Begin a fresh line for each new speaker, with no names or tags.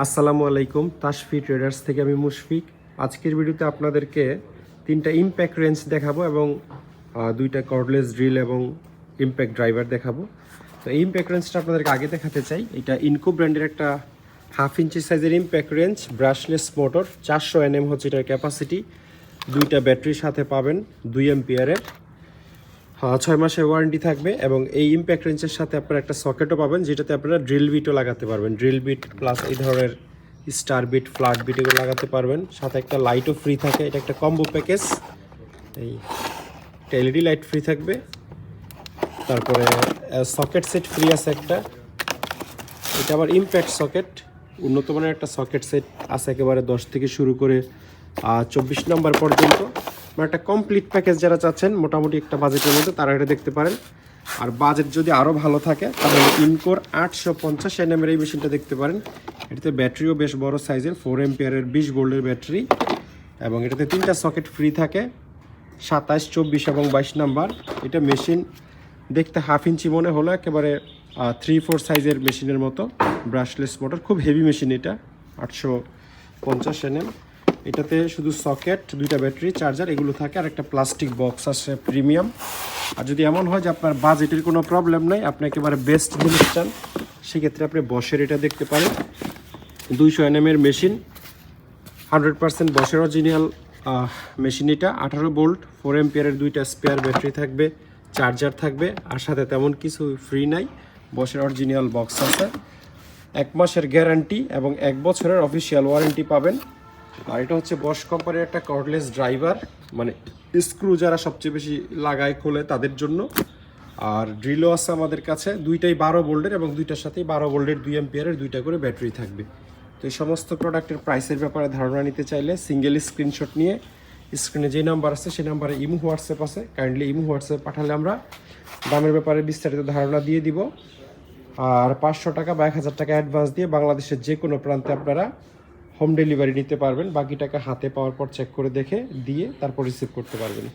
আসসালামু আলাইকুম, তাশফি ট্রেডার্স থেকে আমি মুশফিক। আজকের ভিডিওতে আপনাদেরকে তিনটা ইম্প্যাক্ট রেঞ্জ দেখাবো এবং দুইটা কর্ডলেস ড্রিল এবং ইম্প্যাক্ট ড্রাইভার দেখাবো। তো এই ইম্প্যাক্ট রেঞ্জটা আপনাদেরকে আগে দেখাতে চাই। এটা ইনকো ব্র্যান্ডের একটা 1/2 ইঞ্চি সাইজের impact range, brushless motor, 400 Nm হচ্ছে এটার ক্যাপাসিটি। দুইটা ব্যাটারির সাথে পাবেন 2 অ্যাম্পিয়ারের। 6 মাসের ওয়ারেন্টি থাকবে এবং এই ইম্প্যাক্ট রেঞ্জের সাথে আপনারা একটা সকেটও পাবেন, যেটাতে আপনারা ড্রিল বিটও লাগাতে পারবেন। ড্রিল বিট প্লাস এই ধরনের স্টার বিট, ফ্ল্যাট বিট এগুলো লাগাতে পারবেন। সাথে একটা লাইটও ফ্রি থাকে। এটা একটা কম্বো প্যাকেজ। এই একটা এলইডি লাইট ফ্রি থাকবে, তারপরে সকেট সেট ফ্রি আছে একটা। এটা আবার ইম্প্যাক্ট সকেট, উন্নত মানের একটা সকেট সেট আছে, একেবারে 10 থেকে শুরু করে 24 নম্বর পর্যন্ত। একটা কমপ্লিট প্যাকেজ যারা চাচ্ছেন মোটামুটি একটা বাজেটের মধ্যে, তারা এটা দেখতে পারেন। আর বাজেট যদি আরও ভালো থাকে তাহলে ইনকোর 850 Nm এই মেশিনটা দেখতে পারেন। এটাতে ব্যাটারিও বেশ বড় সাইজের, 4 অ্যাম্পিয়ারের 20 ভোল্টের ব্যাটারি, এবং এটাতে 3টা সকেট ফ্রি থাকে, 27, 24 এবং 22 নাম্বার। এটা মেশিন দেখতে 1/2 ইঞ্চি মনে হলো, একেবারে 3-4 সাইজের মেশিনের মতো। ব্রাশলেস মোটর, খুব হেভি মেশিন এটা, 850 Nm। এটাতে শুধু সকেট, দুইটা ব্যাটারি, চার্জার এগুলো থাকে, আর একটা প্লাস্টিক বক্স আছে প্রিমিয়াম। আর যদি এমন হয় যে আপনার বাজেটের কোনো প্রবলেম নাই, আপনি একেবারে বেস্ট জিনিস চান, সেক্ষেত্রে আপনি বশের এটা দেখতে পারেন। 200 Nm এর মেশিন, 100% বশের অরিজিনাল মেশিন। এটা 18 ভোল্ট, 4 অ্যাম্পিয়ারের দুইটা স্পেয়ার ব্যাটারি থাকবে, চার্জার থাকবে, আর সাথে তেমন কিছু ফ্রি নাই। বশের অরিজিনাল বক্স আছে, 1 মাসের গ্যারান্টি এবং 1 বছরের অফিসিয়াল ওয়ারেন্টি পাবেন। আর এটা হচ্ছে বশ কোম্পানির একটা কর্ডলেস ড্রাইভার, মানে স্ক্রু যারা সবচেয়ে বেশি লাগায় খোলে তাদের জন্য। আর ড্রিলও আছে আমাদের কাছে, দুইটাই 12 ভোল্টের এবং দুইটার সাথেই 12 ভোল্টের 2 অ্যাম্পিয়ারের দুইটা করে ব্যাটারি থাকবে। তো এই সমস্ত প্রোডাক্টের প্রাইসের ব্যাপারে ধারণা নিতে চাইলে সিঙ্গেল স্ক্রিনশট নিয়ে স্ক্রিনে যে নাম্বার আছে সেই নাম্বারে ইমো হোয়াটসঅ্যাপ আছে, কাইন্ডলি ইমো হোয়াটসঅ্যাপ পাঠালে আমরা দামের ব্যাপারে বিস্তারিত ধারণা দিয়ে দিব। আর 500 টাকা বা 1000 টাকা অ্যাডভান্স দিয়ে বাংলাদেশের যে কোনো প্রান্তে আপনারা হোম ডেলিভারি নিতে পারবেন। বাকি টাকা হাতে পাওয়ার পর চেক করে দেখে দিয়ে তারপর রিসিভ করতে পারবেন।